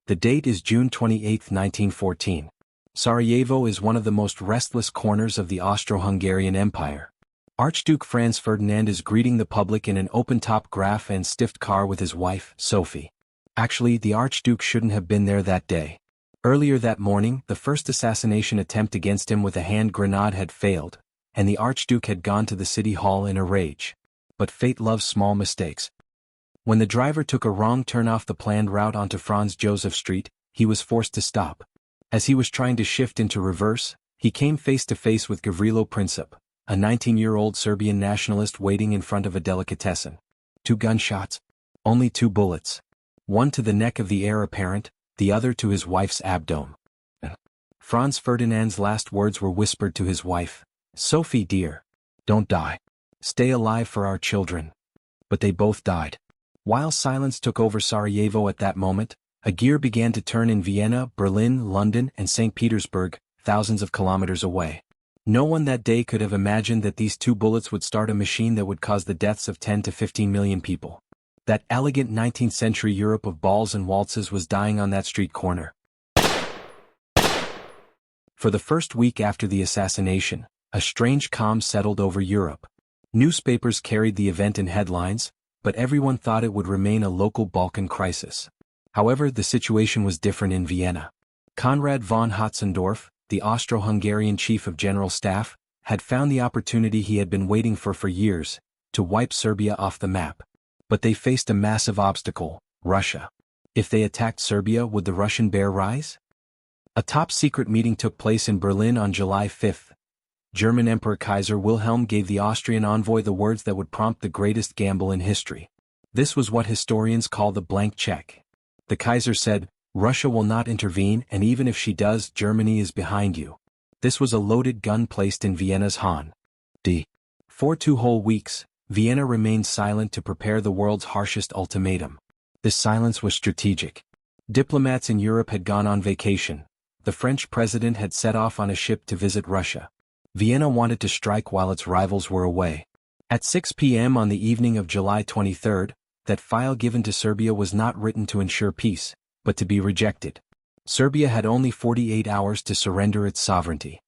The date is June 28, 1914. Sarajevo is one of the most restless corners of the Austro-Hungarian Empire. Archduke Franz Ferdinand is greeting the public in an open-top Graf and Stift car with his wife, Sophie. Actually, the Archduke shouldn't have been there that day. Earlier that morning, the first assassination attempt against him with a hand grenade had failed, and the Archduke had gone to the city hall in a rage. But fate loves small mistakes. When the driver took a wrong turn off the planned route onto Franz Joseph Street, he was forced to stop. As he was trying to shift into reverse, he came face to face with Gavrilo Princip, a 19-year-old Serbian nationalist waiting in front of a delicatessen. 2 gunshots. Only 2 bullets. One to the neck of the heir apparent, the other to his wife's abdomen. Franz Ferdinand's last words were whispered to his wife. "Sophie dear. Don't die. Stay alive for our children." But they both died. While silence took over Sarajevo at that moment, a gear began to turn in Vienna, Berlin, London, and St. Petersburg, thousands of kilometers away. No one that day could have imagined that these 2 bullets would start a machine that would cause the deaths of 10 to 15 million people. That elegant 19th-century Europe of balls and waltzes was dying on that street corner. For the first week after the assassination, a strange calm settled over Europe. Newspapers carried the event in headlines, but everyone thought it would remain a local Balkan crisis. However, the situation was different in Vienna. Konrad von Hotzendorf, the Austro-Hungarian chief of general staff, had found the opportunity he had been waiting for years, to wipe Serbia off the map. But they faced a massive obstacle: Russia. If they attacked Serbia, would the Russian bear rise? A top-secret meeting took place in Berlin on July 5. German Emperor Kaiser Wilhelm gave the Austrian envoy the words that would prompt the greatest gamble in history. This was what historians call the blank check. The Kaiser said, "Russia will not intervene, and even if she does, Germany is behind you." This was a loaded gun placed in Vienna's hand. For 2 whole weeks, Vienna remained silent to prepare the world's harshest ultimatum. This silence was strategic. Diplomats in Europe had gone on vacation. The French president had set off on a ship to visit Russia. Vienna wanted to strike while its rivals were away. At 6 p.m. on the evening of July 23, that file given to Serbia was not written to ensure peace, but to be rejected. Serbia had only 48 hours to surrender its sovereignty.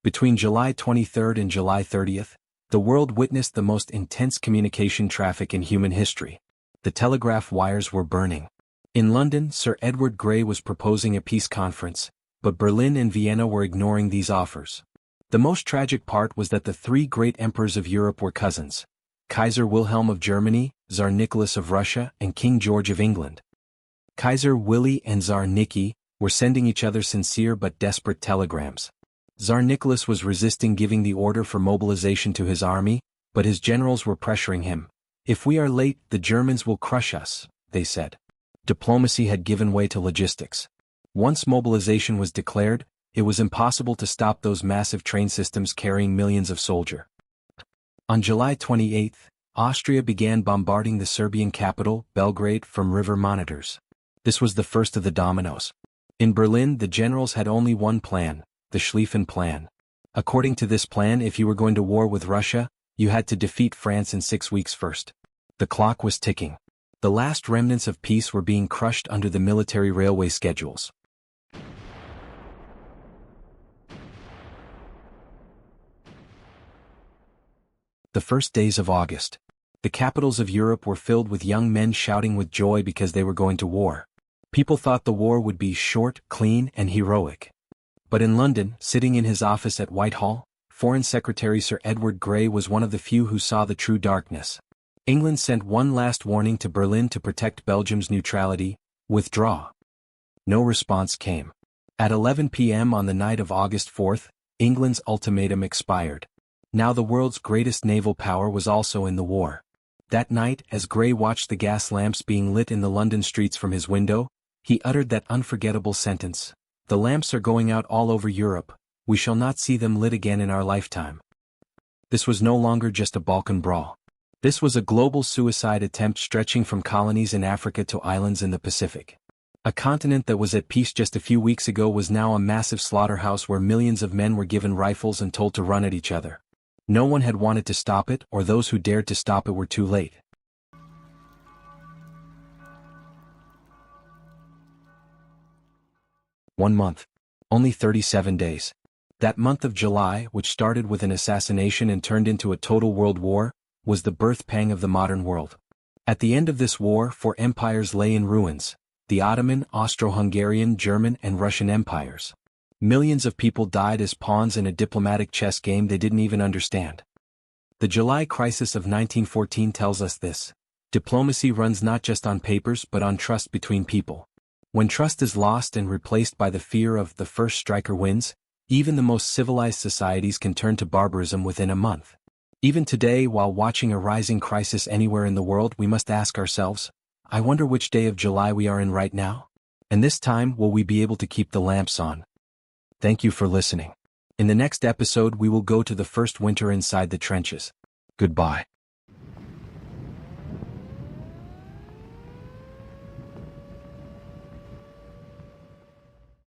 Between July 23 and July 30, the world witnessed the most intense communication traffic in human history. The telegraph wires were burning. In London, Sir Edward Grey was proposing a peace conference, but Berlin and Vienna were ignoring these offers. The most tragic part was that the 3 great emperors of Europe were cousins: Kaiser Wilhelm of Germany, Tsar Nicholas of Russia, and King George of England. Kaiser Willy and Tsar Nicky were sending each other sincere but desperate telegrams. Tsar Nicholas was resisting giving the order for mobilization to his army, but his generals were pressuring him. "If we are late, the Germans will crush us," they said. Diplomacy had given way to logistics. Once mobilization was declared, it was impossible to stop those massive train systems carrying millions of soldiers. On July 28, Austria began bombarding the Serbian capital, Belgrade, from river monitors. This was the first of the dominoes. In Berlin, the generals had only one plan: the Schlieffen Plan. According to this plan, if you were going to war with Russia, you had to defeat France in 6 weeks first. The clock was ticking. The last remnants of peace were being crushed under the military railway schedules. The first days of August. The capitals of Europe were filled with young men shouting with joy because they were going to war. People thought the war would be short, clean, and heroic. But in London, sitting in his office at Whitehall, Foreign Secretary Sir Edward Grey was one of the few who saw the true darkness. England sent one last warning to Berlin to protect Belgium's neutrality: withdraw. No response came. At 11 p.m. on the night of August 4, England's ultimatum expired. Now the world's greatest naval power was also in the war. That night, as Grey watched the gas lamps being lit in the London streets from his window, he uttered that unforgettable sentence: "The lamps are going out all over Europe. We shall not see them lit again in our lifetime." This was no longer just a Balkan brawl. This was a global suicide attempt stretching from colonies in Africa to islands in the Pacific. A continent that was at peace just a few weeks ago was now a massive slaughterhouse where millions of men were given rifles and told to run at each other. No one had wanted to stop it, or those who dared to stop it were too late. One month. Only 37 days. That month of July, which started with an assassination and turned into a total world war, was the birth pang of the modern world. At the end of this war, 4 empires lay in ruins: the Ottoman, Austro-Hungarian, German, and Russian empires. Millions of people died as pawns in a diplomatic chess game they didn't even understand. The July crisis of 1914 tells us this. Diplomacy runs not just on papers but on trust between people. When trust is lost and replaced by the fear of the first striker wins, even the most civilized societies can turn to barbarism within a month. Even today, while watching a rising crisis anywhere in the world, we must ask ourselves, I wonder which day of July we are in right now? And this time, will we be able to keep the lamps on? Thank you for listening. In the next episode we will go to the first winter inside the trenches. Goodbye.